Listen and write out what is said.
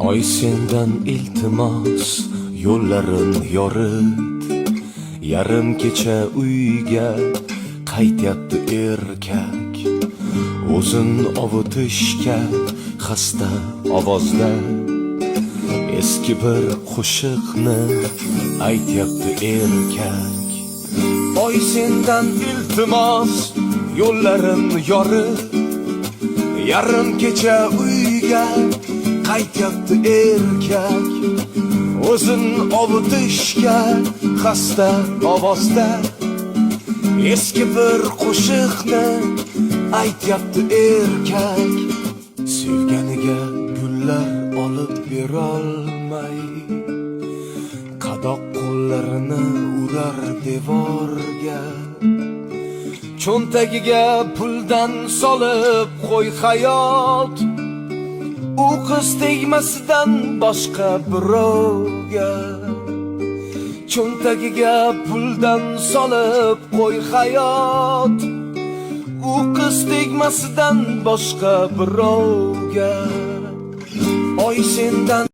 Oy sendan iltimos yo'llarin yorit, yarim kecha uyga qaytyapti erkak. O'zin ovutishga xasta ovozda eski bir qo'shiqni aytyapti erkak. Oy sendan iltimos yo'llarin yorit, yarim kecha uyga qaytyapti erkak. O'zin ovutishga xasta ovozda eski bir qo'shiqni aytyapti erkak. Sevganiga gullar olib berolmay, qadoq qo'llarini urar devorga. Cho'ntagiga puldan solib qo'y hayot, u qiz tegmasidan boshqa birovga. Cho'ntagiga puldan solib qo'y hayot, u qiz tegmasidan boshqa birovga. Oy sendan